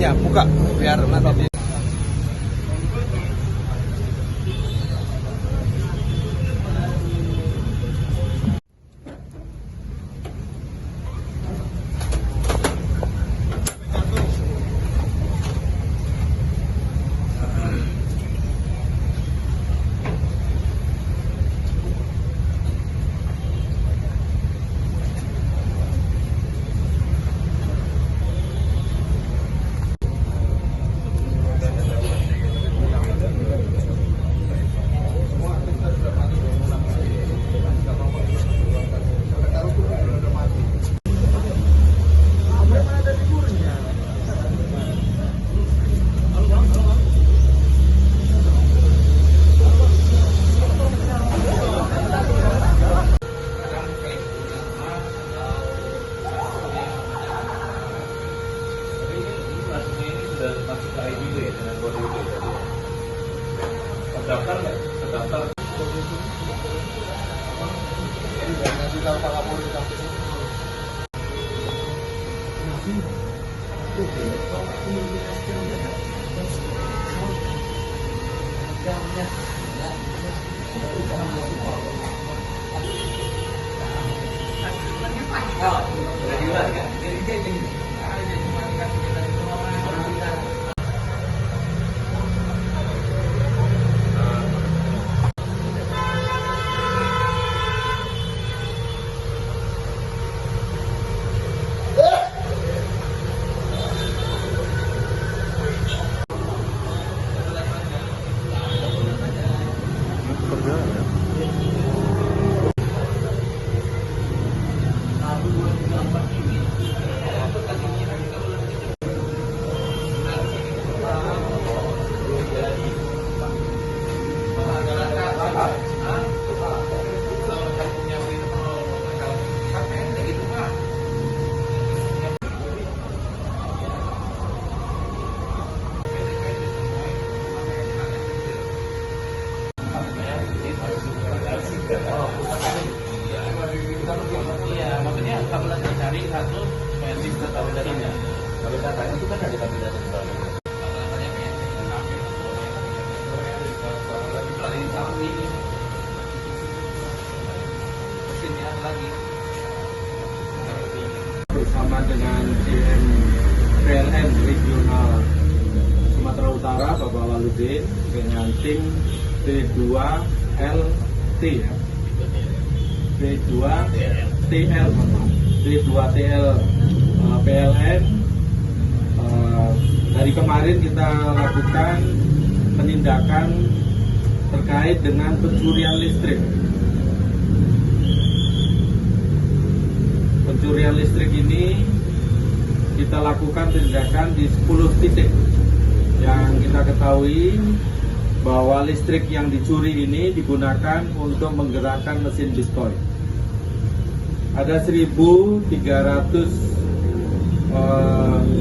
ininya buka biar nanti masuk ke ID ya dengan kode itu tadi. Terdaftar nggak? Terdaftar. ini udah ngasih tahu Pak Kapolri sampai sini. Iya, maksudnya kamu lagi cari satu pensi tahu darinya. Kalau datanya itu kan ada kami dari bawah. Bersama dengan GM PLN Regional Sumatera Utara Bapak Waludin dengan tim D2LT ya. D2TL PLN. Dari kemarin kita lakukan penindakan terkait dengan pencurian listrik. Pencurian listrik ini kita lakukan tindakan di 10 titik. Yang kita ketahui bahwa listrik yang dicuri ini digunakan untuk menggerakkan mesin Bitcoin. Ada 1.300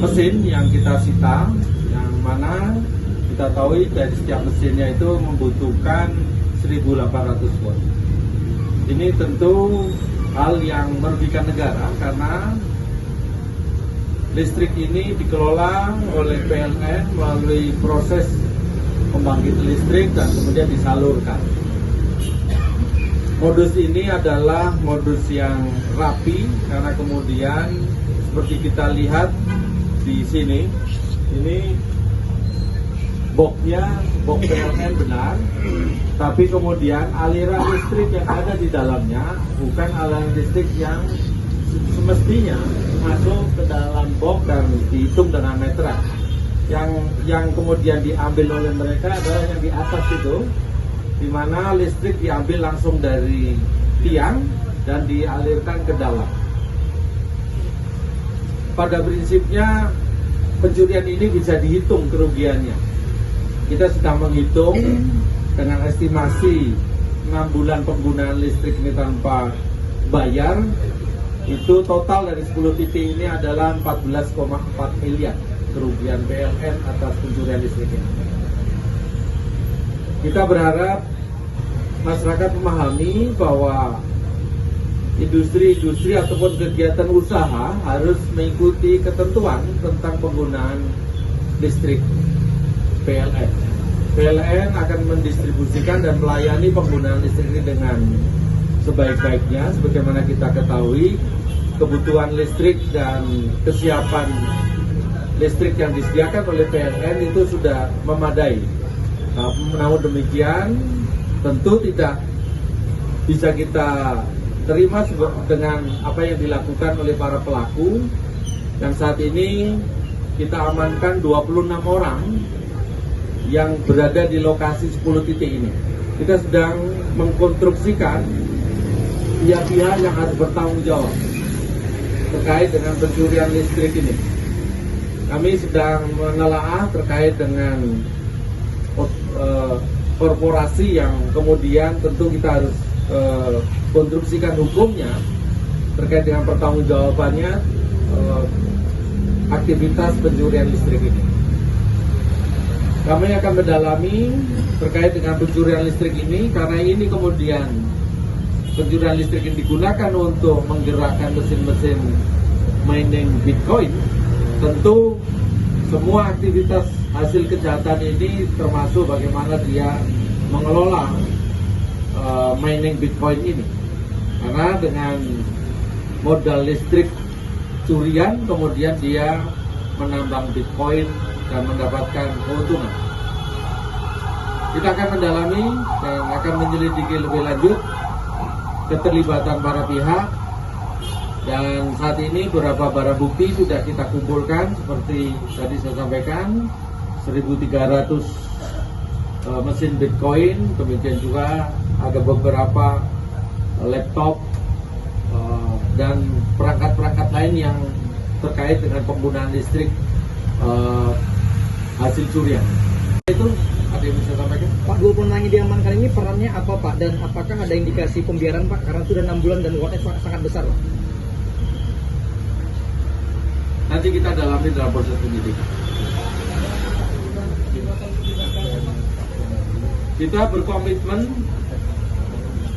mesin yang kita sita, yang mana kita tahu dari setiap mesinnya itu membutuhkan 1.800 watt. Ini tentu hal yang merugikan negara karena listrik ini dikelola oleh PLN melalui proses pembangkit listrik dan kemudian disalurkan. Modus ini adalah modus yang rapi karena kemudian seperti kita lihat di sini, ini boxnya box PLN benar, tapi kemudian aliran listrik yang ada di dalamnya bukan aliran listrik yang semestinya masuk ke dalam box dan dihitung dengan meteran. Yang kemudian diambil oleh mereka adalah yang di atas itu, di mana listrik diambil langsung dari tiang dan dialirkan ke dalam. Pada prinsipnya pencurian ini bisa dihitung kerugiannya. Kita sudah menghitung dengan estimasi 6 bulan penggunaan listrik ini tanpa bayar, itu total dari 10 titik ini adalah 14,4 miliar kerugian PLN atas pencurian listrik ini. Kita berharap masyarakat memahami bahwa industri-industri ataupun kegiatan usaha harus mengikuti ketentuan tentang penggunaan listrik PLN. PLN akan mendistribusikan dan melayani penggunaan listrik ini dengan sebaik-baiknya. Sebagaimana kita ketahui, kebutuhan listrik dan kesiapan listrik yang disediakan oleh PLN itu sudah memadai. Namun demikian, tentu tidak bisa kita terima dengan apa yang dilakukan oleh para pelaku. Dan saat ini kita amankan 26 orang yang berada di lokasi 10 titik ini. Kita sedang mengkonstruksikan pihak-pihak yang harus bertanggung jawab terkait dengan pencurian listrik ini. Kami sedang menelaah terkait dengan korporasi yang kemudian tentu kita harus konstruksikan hukumnya terkait dengan pertanggungjawabannya aktivitas pencurian listrik ini. Kami akan mendalami terkait dengan pencurian listrik ini karena ini kemudian pencurian listrik ini digunakan untuk menggerakkan mesin-mesin mining Bitcoin. Tentu semua aktivitas hasil kejahatan ini termasuk bagaimana dia mengelola mining Bitcoin ini. Karena dengan modal listrik curian kemudian dia menambang Bitcoin dan mendapatkan keuntungan. Kita akan mendalami dan akan menyelidiki lebih lanjut keterlibatan para pihak. Dan saat ini beberapa barang bukti sudah kita kumpulkan seperti tadi saya sampaikan 1.300 mesin Bitcoin, kemudian juga ada beberapa laptop dan perangkat-perangkat lain yang terkait dengan penggunaan listrik hasil curian. Itu ada yang bisa sampaikan? Pak, 20 orang yang diamankan ini perannya apa Pak? Dan apakah ada indikasi pembiaran Pak? Karena sudah 6 bulan dan uangnya sangat besar Pak. Nanti kita dalami dalam proses penyidikan. Kita berkomitmen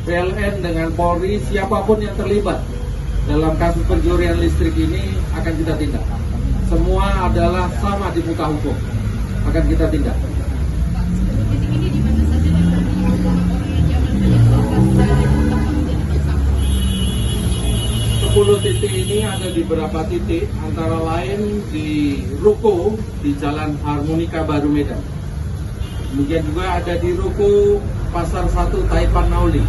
PLN dengan Polri, siapapun yang terlibat dalam kasus pencurian listrik ini akan kita tindak. Semua adalah sama di muka hukum, akan kita tindak. Titik ini di mana saja dan orang yang diamankan itu akan ditangkap menjadi tersangka. 10 titik ini ada di beberapa titik, antara lain di Ruko di Jalan Harmonika Baru Medan. Kemudian juga ada di Ruko Pasar 1 Taipan Nauli.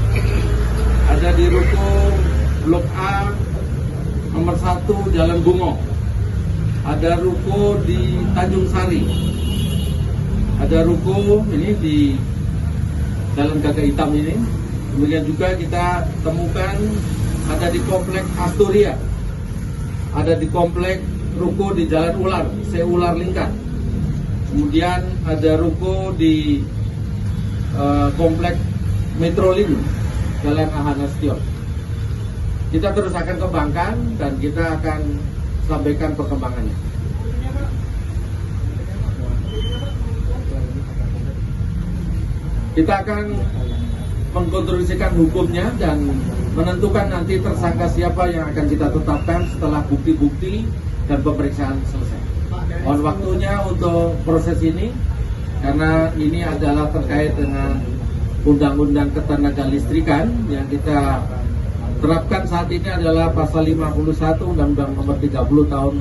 Ada di Ruko Blok A nomor 1 Jalan Bungo. Ada Ruko di Tanjung Sari. Ada Ruko ini di Jalan Gagak Hitam ini. Kemudian juga kita temukan ada di komplek Astoria, ada di komplek Ruko di Jalan Ular, Seular Lingkar. Kemudian ada Ruko di komplek Metrolink, Jalan Ahanastion. Kita terus akan kembangkan dan kita akan sampaikan perkembangannya. Kita akan mengkonstruksikan hukumnya dan menentukan nanti tersangka siapa yang akan kita tetapkan setelah bukti-bukti dan pemeriksaan selesai. Mohon waktunya untuk proses ini karena ini adalah terkait dengan Undang-Undang Ketenagalistrikan yang kita terapkan saat ini adalah pasal 51 Undang-Undang nomor 30 tahun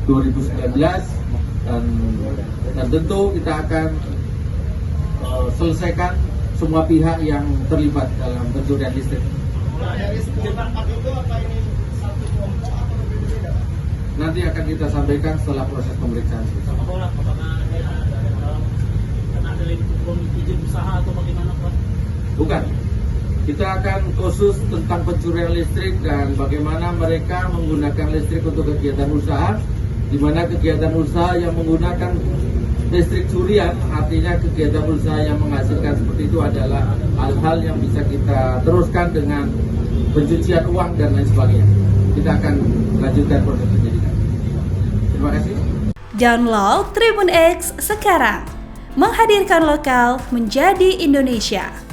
2019 dan tentu kita akan selesaikan semua pihak yang terlibat dalam pencurian listrik. Nanti akan kita sampaikan setelah proses pemeriksaan. Bukan. Kita akan khusus tentang pencurian listrik dan bagaimana mereka menggunakan listrik untuk kegiatan usaha, di mana kegiatan usaha yang menggunakan listrik curian, artinya kegiatan usaha yang menghasilkan seperti itu adalah hal-hal yang bisa kita teruskan dengan pencucian uang dan lain sebagainya. Kita akan lanjutkan proses penyidikan. Terima kasih. Download Tribun X sekarang, menghadirkan lokal menjadi Indonesia.